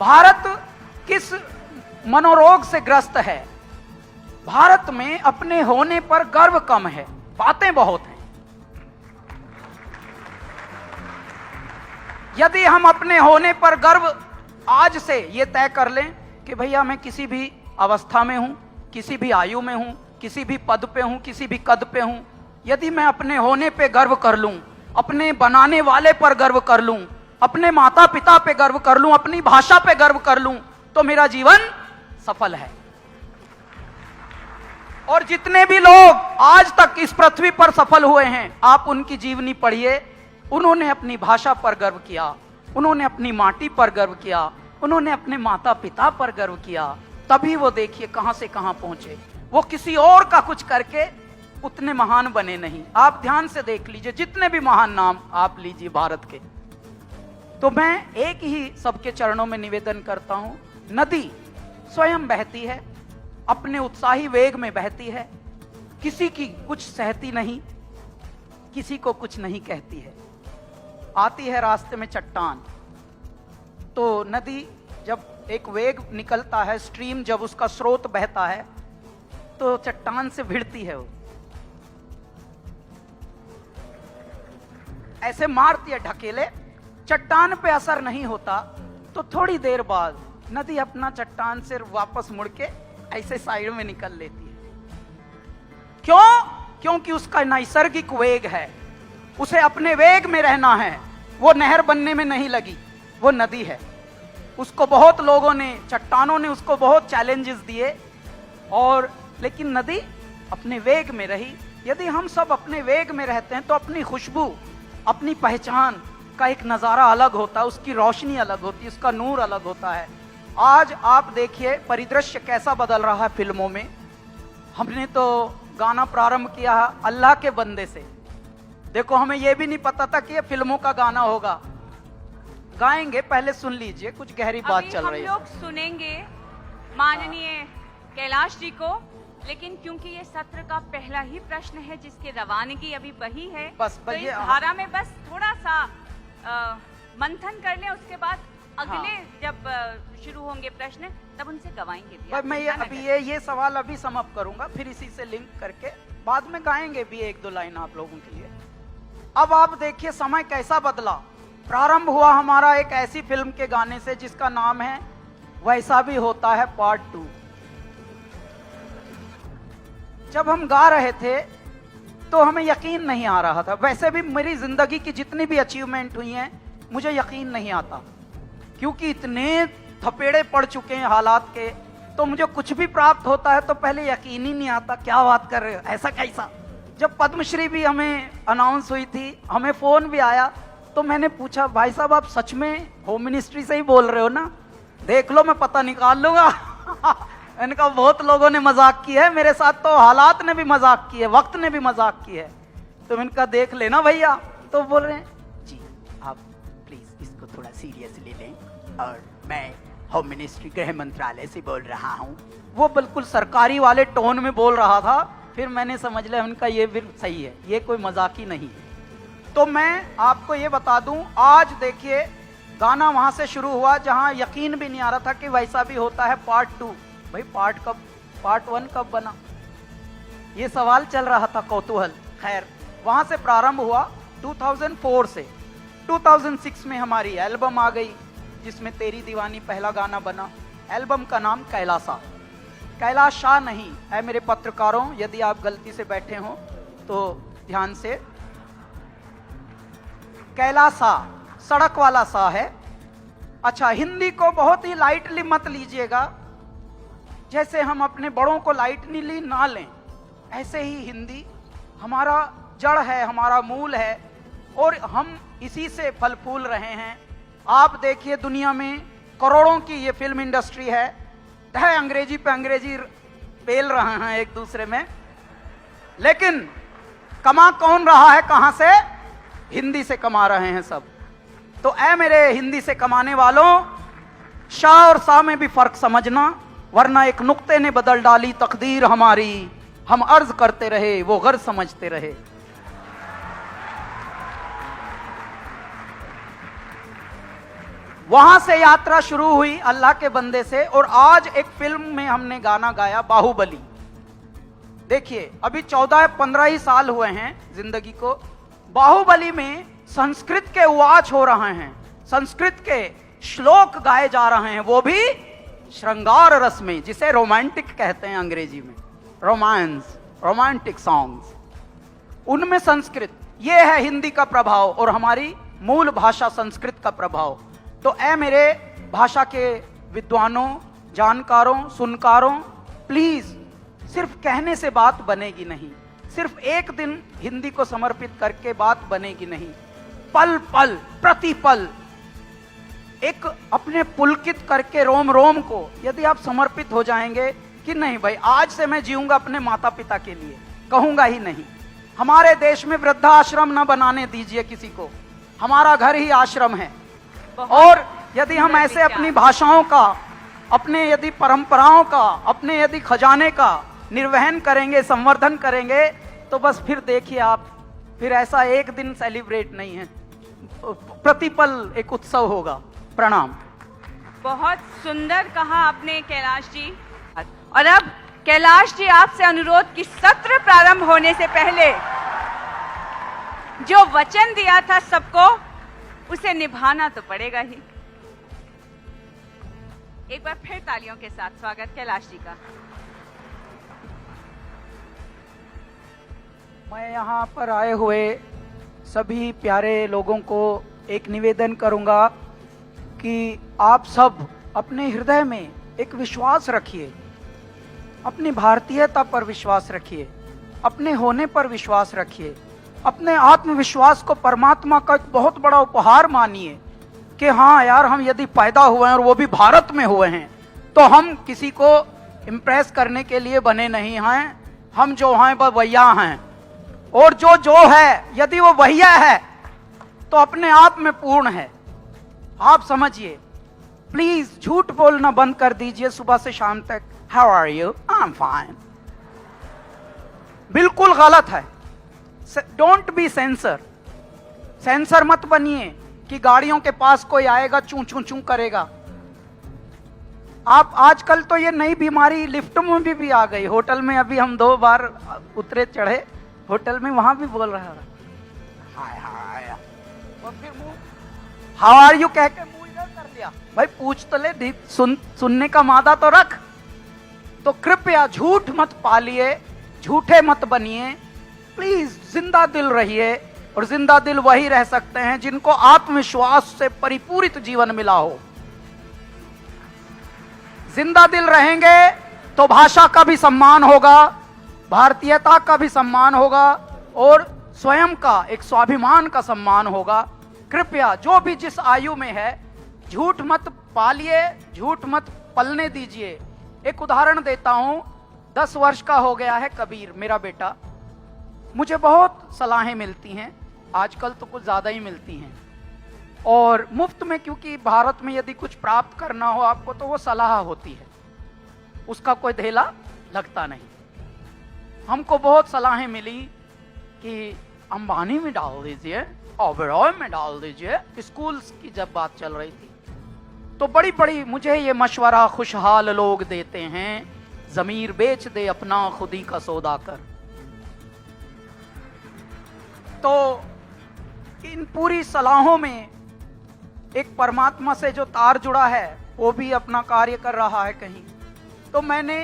भारत किस मनोरोग से ग्रस्त है? भारत में अपने होने पर गर्व कम है, बातें बहुत हैं। यदि हम अपने होने पर गर्व आज से ये तय कर लें कि भैया मैं किसी भी अवस्था में हूं, किसी भी आयु में हूं, किसी भी पद पे हूं, किसी भी कद पे हूं, यदि मैं अपने होने पे गर्व कर लूं, अपने बनाने वाले पर गर्व कर लूं, अपने माता पिता पे गर्व कर लूं, अपनी भाषा पे गर्व कर लूं, तो मेरा जीवन सफल है। और जितने भी लोग आज तक इस पृथ्वी पर सफल हुए हैं, आप उनकी जीवनी पढ़िए। उन्होंने अपनी भाषा पर गर्व किया, उन्होंने अपनी माटी पर गर्व किया, उन्होंने अपने माता पिता पर गर्व किया, तभी वो देखिए कहां से कहां पहुंचे। वो किसी और का कुछ करके उतने महान बने नहीं। आप ध्यान से देख लीजिए, जितने भी महान नाम आप लीजिए भारत के, तो मैं एक ही सबके चरणों में निवेदन करता हूं, नदी स्वयं बहती है, अपने उत्साही वेग में बहती है, किसी की कुछ सहती नहीं, किसी को कुछ नहीं कहती है। आती है रास्ते में चट्टान, तो नदी जब एक वेग निकलता है, स्ट्रीम जब उसका स्रोत बहता है, तो चट्टान से भिड़ती है, वो ऐसे मारती है ढकेले, चट्टान पे असर नहीं होता, तो थोड़ी देर बाद नदी अपना चट्टान से वापस मुड़ के ऐसे साइड में निकल लेती है। क्यों? क्योंकि उसका नैसर्गिक वेग है, उसे अपने वेग में रहना है। वो नहर बनने में नहीं लगी, वो नदी है। उसको बहुत लोगों ने, चट्टानों ने उसको बहुत चैलेंजेस दिए, और लेकिन नदी अपने वेग में रही। यदि हम सब अपने वेग में रहते हैं तो अपनी खुशबू, अपनी पहचान का एक नजारा अलग होता है, उसकी रोशनी अलग होती है, उसका नूर अलग होता है। आज आप देखिए परिदृश्य कैसा बदल रहा है फिल्मों में। हमने तो गाना प्रारंभ किया है अल्लाह के बंदे से। देखो, हमें यह भी नहीं पता था कि ये फिल्मों का गाना होगा। गाएंगे, पहले सुन लीजिए, कुछ गहरी बात चल रही है। हम लोग सुनेंगे माननीय कैलाश जी को, लेकिन क्योंकि ये सत्र का पहला ही प्रश्न है जिसकी रवानगी अभी वही है, बस तो इस धारा में बस थोड़ा सा मंथन कर लें, उसके बाद अगले जब शुरू होंगे प्रश्न तब उनसे गवाएंगे भी। मैं ये सवाल अभी समाप्त करूंगा, फिर इसी से लिंक करके बाद में गाएंगे भी एक दो लाइन आप लोगों के लिए। अब आप देखिए समय कैसा बदला। प्रारंभ हुआ हमारा एक ऐसी फिल्म के गाने से जिसका नाम है वैसा भी होता है पार्ट 2। जब हम गा रहे थे तो हमें यकीन नहीं आ रहा था। वैसे भी मेरी जिंदगी की जितनी भी अचीवमेंट हुई हैं, मुझे यकीन नहीं आता, क्योंकि इतने थपेड़े पड़ चुके हैं हालात के। तो मुझे कुछ भी प्राप्त होता है तो पहले यकीन ही नहीं आता, क्या बात कर रहे हो, ऐसा कैसा। जब पद्मश्री भी हमें अनाउंस हुई थी, हमें फोन भी आया, तो मैंने पूछा भाई साहब आप सच में होम मिनिस्ट्री से ही बोल रहे हो ना? देख लो मैं पता निकाल लूंगा। इनका बहुत लोगों ने मजाक की है मेरे साथ, तो हालात ने भी मजाक की है, वक्त ने भी मजाक की है, तो इनका देख लेना भैया। तो बोल रहे हैं जी आप प्लीज इसको थोड़ा सीरियसली लें, और मैं होम मिनिस्ट्री गृह मंत्रालय से बोल रहा हूं। वो बिल्कुल सरकारी वाले टोन में बोल रहा था। फिर मैंने समझ लिया उनका ये भी सही है, ये कोई मजाक ही नहीं है। तो मैं आपको ये बता दूं, आज देखिए गाना वहां से शुरू हुआ जहां यकीन भी नहीं आ रहा था कि वैसा भी होता है पार्ट 2। भाई पार्ट 1 कब बना, ये सवाल चल रहा था, कौतूहल। खैर वहां से प्रारंभ हुआ 2004 से। 2006 में हमारी एल्बम आ गई जिसमें तेरी दीवानी पहला गाना बना। एल्बम का नाम कैलासा, कैलाश शाह नहीं है। मेरे पत्रकारों, यदि आप गलती से बैठे हो तो ध्यान से, कैलासा सड़क वाला सा है। अच्छा, हिंदी को बहुत ही लाइटली मत लीजिएगा, जैसे हम अपने बड़ों को लाइटली ना लें, ऐसे ही हिंदी हमारा जड़ है, हमारा मूल है, और हम इसी से फल फूल रहे हैं। आप देखिए दुनिया में करोड़ों की ये फिल्म इंडस्ट्री है, अंग्रेजी पे अंग्रेजी पेल रहे हैं एक दूसरे में, लेकिन कमा कौन रहा है, कहां से? हिंदी से कमा रहे हैं सब। तो ऐ मेरे हिंदी से कमाने वालों, शाह और सा में भी फर्क समझना, वरना एक नुक्ते ने बदल डाली तकदीर हमारी। हम अर्ज करते रहे, वो गर्ज समझते रहे। वहां से यात्रा शुरू हुई अल्लाह के बंदे से, और आज एक फिल्म में हमने गाना गाया बाहुबली। देखिए अभी 14-15 ही साल हुए हैं जिंदगी को। बाहुबली में संस्कृत के उवाच हो रहे हैं, संस्कृत के श्लोक गाए जा रहे हैं, वो भी श्रृंगार रस में, जिसे रोमांटिक कहते हैं अंग्रेजी में, रोमांस, रोमांटिक सॉन्ग्स, उनमें संस्कृत। ये है हिंदी का प्रभाव और हमारी मूल भाषा संस्कृत का प्रभाव। तो ऐ मेरे भाषा के विद्वानों, जानकारों, सुनकारों, प्लीज सिर्फ कहने से बात बनेगी नहीं, सिर्फ एक दिन हिंदी को समर्पित करके बात बनेगी नहीं। पल पल प्रतिपल एक अपने पुलकित करके रोम रोम को यदि आप समर्पित हो जाएंगे कि नहीं भाई आज से मैं जीऊंगा अपने माता पिता के लिए, कहूंगा ही नहीं। हमारे देश में वृद्धाश्रम न बनाने दीजिए किसी को, हमारा घर ही आश्रम है। और यदि हम ऐसे अपनी भाषाओं का, अपने यदि परंपराओं का, अपने यदि खजाने का निर्वहन करेंगे, संवर्धन करेंगे, तो बस फिर देखिए आप, फिर ऐसा एक दिन सेलिब्रेट नहीं है, प्रतिपल एक उत्सव होगा। प्रणाम। बहुत सुंदर कहा आपने कैलाश जी। और अब कैलाश जी आपसे अनुरोध कि सत्र प्रारंभ होने से पहले जो वचन दिया था सबको, उसे निभाना तो पड़ेगा ही। एक बार फिर तालियों के साथ स्वागत कैलाश जी का। मैं यहाँ पर आए हुए सभी प्यारे लोगों को एक निवेदन करूंगा कि आप सब अपने हृदय में एक विश्वास रखिए, अपनी भारतीयता पर विश्वास रखिए, अपने होने पर विश्वास रखिए, अपने आत्मविश्वास को परमात्मा का एक बहुत बड़ा उपहार मानिए कि हाँ यार, हम यदि पैदा हुए हैं और वो भी भारत में हुए हैं, तो हम किसी को इम्प्रेस करने के लिए बने नहीं हैं। हम जो हैं वह वैया हैं, और जो है यदि वो वैया है तो अपने आप में पूर्ण है। आप समझिए, प्लीज झूठ बोलना बंद कर दीजिए सुबह से शाम तक। How are you? I am fine. बिल्कुल गलत है। Don't be sensor. सेंसर मत बनिए कि गाड़ियों के पास कोई आएगा चू चू चू करेगा। आप आजकल तो ये नई बीमारी लिफ्ट में भी आ गई। होटल में अभी हम 2 बार उतरे चढ़े होटल में, वहां भी बोल रहा है हाय हाय, और फिर मुंह हाउ आर यू कह के मुंह इधर कर लिया। भाई पूछ तो ले, सुनने का मादा तो रख। तो कृपया झूठ मत पालिए, झूठे मत बनिए, प्लीज जिंदा दिल रहिए। और जिंदा दिल वही रह सकते हैं जिनको आत्मविश्वास से परिपूरित जीवन मिला हो। जिंदा दिल रहेंगे तो भाषा का भी सम्मान होगा, भारतीयता का भी सम्मान होगा, और स्वयं का एक स्वाभिमान का सम्मान होगा। कृपया जो भी जिस आयु में है, झूठ मत पालिए, झूठ मत पलने दीजिए। एक उदाहरण देता हूं, 10 वर्ष का हो गया है कबीर, मेरा बेटा। मुझे बहुत सलाहें मिलती हैं, आजकल तो कुछ ज्यादा ही मिलती हैं, और मुफ्त में, क्योंकि भारत में यदि कुछ प्राप्त करना हो आपको तो वो सलाह होती है, उसका कोई धेला लगता नहीं। हमको बहुत सलाहें मिली कि अंबानी में डाल दीजिए, ओबेरॉय में डाल दीजिए, स्कूल्स की जब बात चल रही थी, तो बड़ी बड़ी मुझे ये मशवरा खुशहाल लोग देते हैं, जमीर बेच दे अपना खुदी का सौदा कर। तो इन पूरी सलाहों में एक परमात्मा से जो तार जुड़ा है वो भी अपना कार्य कर रहा है कहीं। तो मैंने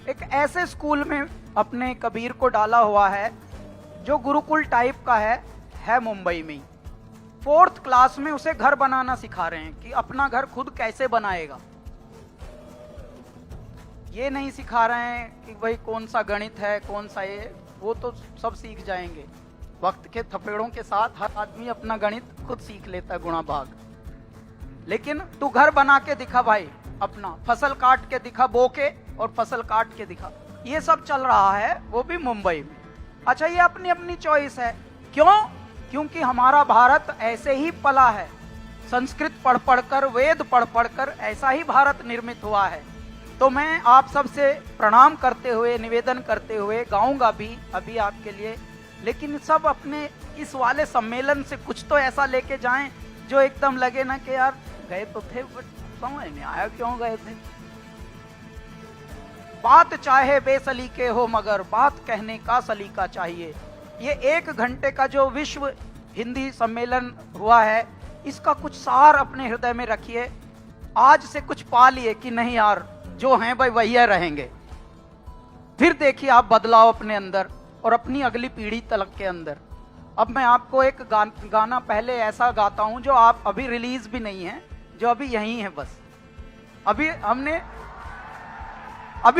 एक ऐसे स्कूल में अपने कबीर को डाला हुआ है जो गुरुकुल टाइप का है मुंबई में। 4th क्लास में उसे घर बनाना सिखा रहे हैं कि अपना घर खुद कैसे बनाएगा। ये नहीं सिखा रहे हैं कि भाई कौन सा गणित है, कौन सा ये, वो तो सब सीख जाएंगे वक्त के थपेड़ों के साथ। हर आदमी अपना गणित खुद सीख लेता है, गुणा भाग। लेकिन तू घर बना के दिखा भाई, अपना फसल काट के दिखा, बो के और फसल काट के दिखा। ये सब चल रहा है, वो भी मुंबई में। अच्छा, ये अपनी अपनी चॉइस है। क्यों? क्योंकि हमारा भारत ऐसे ही पला है, संस्कृत पढ़ पढ़कर, वेद पढ़ पढ़कर ऐसा ही भारत निर्मित हुआ है। तो मैं आप सबसे प्रणाम करते हुए, निवेदन करते हुए गाऊंगा भी अभी आपके लिए, लेकिन सब अपने इस वाले सम्मेलन से कुछ तो ऐसा लेके जाएं जो एकदम लगे ना कि यार गए तो थे, बट समझ नहीं आया क्यों गए थे। बात चाहे बेसलीके हो मगर बात कहने का सलीका चाहिए। ये 1 घंटे का जो विश्व हिंदी सम्मेलन हुआ है, इसका कुछ सार अपने हृदय में रखिए। आज से कुछ पा लिए कि नहीं यार, जो हैं भाई वही रहेंगे। फिर देखिए आप बदलाव अपने अंदर और अपनी अगली पीढ़ी तलक के अंदर। अब मैं आपको एक गाना पहले ऐसा गाता हूं जो आप अभी रिलीज भी नहीं है, जो अभी यहीं है बस। अभी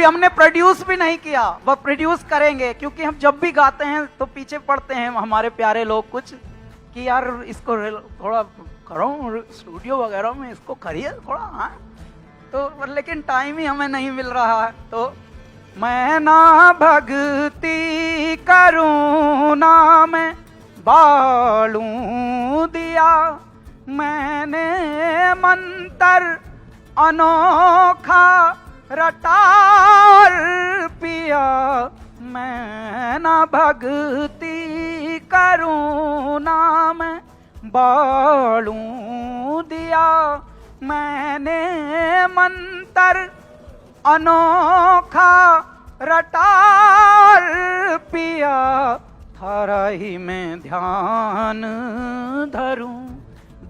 हमने प्रोड्यूस भी नहीं किया, वह प्रोड्यूस करेंगे, क्योंकि हम जब भी गाते हैं तो पीछे पड़ते हैं हमारे प्यारे लोग कुछ कि यार इसको थोड़ा करो स्टूडियो वगैरह में, इसको करिए थोड़ा। हाँ तो लेकिन टाइम ही हमें नहीं मिल रहा है। तो मैं ना भक्ति करूं ना मैं बालूं दिया, मैंने मंत्र अनोखा रटार पिया। मैं ना भक्ति करूं ना मैं बालूं दिया, मैंने मंत्र अनोखा रटार पिया। थारा ही मैं ध्यान धरूं,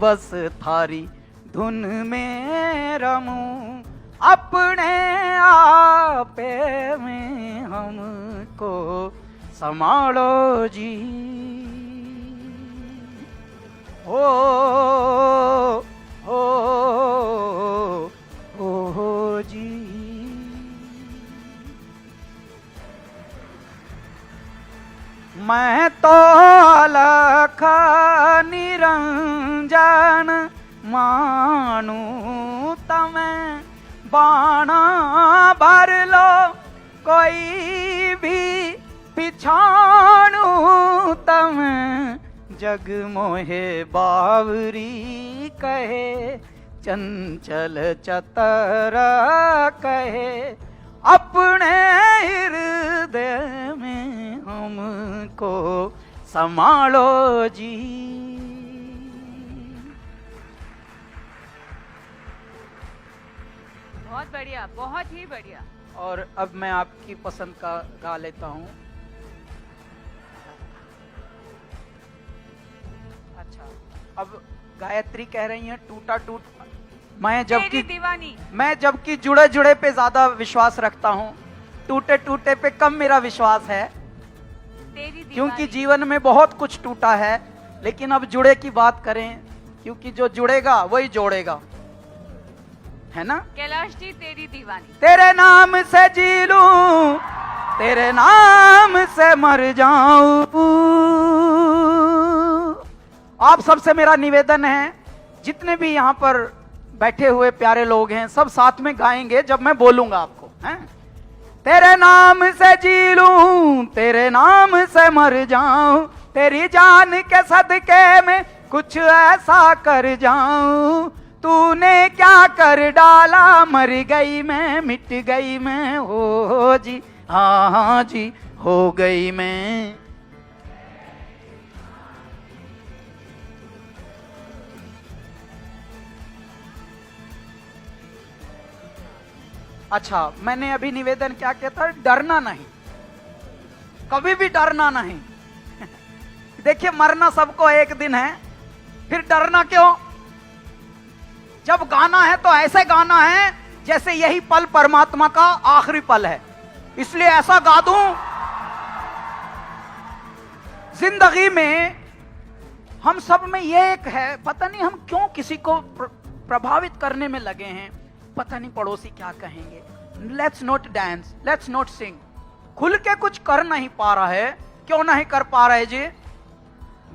बस थारी धुन में रमूं, अपने आपे में हमको संभालो जी। हो जी। मैं तो अलख निरंजन मानू तमें बाणा भर लो, कोई भी पिछाणू तमें जग मोहे बावरी कहे, चंचल चतर कहे, अपने हृदय में हमको संभालो जी। बहुत बढ़िया, बहुत ही बढ़िया। और अब मैं आपकी पसंद का गा लेता हूँ। अच्छा, अब गायत्री कह रही हैं टूटा टूट। मैं जबकि जुड़े जुड़े पे ज्यादा विश्वास रखता हूँ, टूटे टूटे पे कम मेरा विश्वास है, क्योंकि जीवन में बहुत कुछ टूटा है। लेकिन अब जुड़े की बात करें, क्योंकि जो जुड़ेगा वही जोड़ेगा, है ना। कैलाश जी तेरी दीवानी। तेरे नाम से जी लूं, तेरे नाम से मर जाऊं। आप सबसे मेरा निवेदन है, जितने भी यहाँ पर बैठे हुए प्यारे लोग हैं, सब साथ में गाएंगे जब मैं बोलूंगा आपको, हैं? तेरे नाम से जी लूं, तेरे नाम से मर जाऊं, तेरी जान के सदके में कुछ ऐसा कर जाऊं। तूने क्या कर डाला, मर गई मैं, मिट गई मैं, हो जी, हाँ हाँ जी, हो गई मैं। अच्छा, मैंने अभी निवेदन क्या किया था, डरना नहीं, कभी भी डरना नहीं। देखिए मरना सबको एक दिन है, फिर डरना क्यों। जब गाना है तो ऐसे गाना है जैसे यही पल परमात्मा का आखिरी पल है, इसलिए ऐसा गा दूं। जिंदगी में हम सब में ये एक है, पता नहीं हम क्यों किसी को प्रभावित करने में लगे हैं, पता नहीं पड़ोसी क्या कहेंगे। Let's not dance, let's not sing. खुल के कुछ कर नहीं पा रहा है, क्यों नहीं कर पा रहे जी।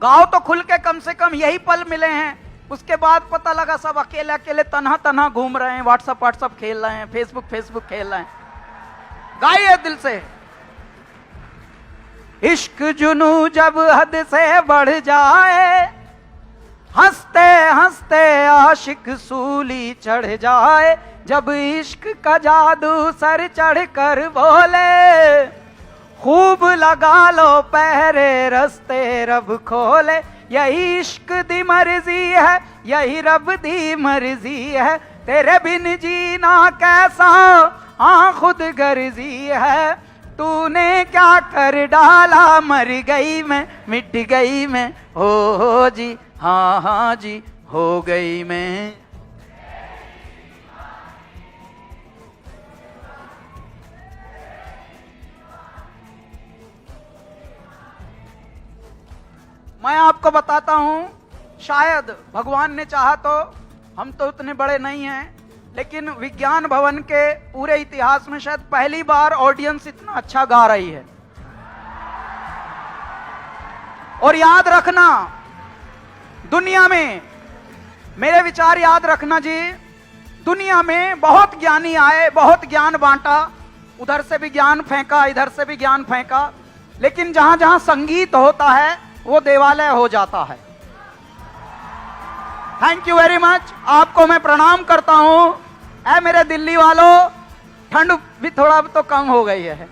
गाओ तो खुल के, कम से कम यही पल मिले हैं। उसके बाद पता लगा सब अकेले अकेले तन्हा तन्हा घूम रहे हैं, व्हाट्सएप खेल रहे हैं, फेसबुक खेल रहे हैं। गाइए दिल से। इश्क जुनू जब हद से बढ़ जाए, हंसते हंसते आशिक सूली चढ़ जाए, जब इश्क का जादू सर चढ़ कर बोले, खूब लगा लो पहरे रस्ते रब खोले, यही इश्क दी मर्जी है, यही रब दी मर्जी है, तेरे बिन जीना कैसा हाँ खुद गर्जी है, तूने क्या कर डाला, मर गई मैं, मिट गई मैं, हो जी हाँ हाँ जी हो गई मैं। मैं आपको बताता हूं, शायद भगवान ने चाहा तो, हम तो उतने बड़े नहीं हैं, लेकिन विज्ञान भवन के पूरे इतिहास में शायद पहली बार ऑडियंस इतना अच्छा गा रही है। और याद रखना, दुनिया में, मेरे विचार याद रखना जी, दुनिया में बहुत ज्ञानी आए, बहुत ज्ञान बांटा, उधर से भी ज्ञान फेंका, इधर से भी ज्ञान फेंका, लेकिन जहां जहां संगीत होता है वो देवालय हो जाता है। थैंक यू वेरी मच, आपको मैं प्रणाम करता हूं। ऐ मेरे दिल्ली वालों, ठंड भी थोड़ा तो कम हो गई है।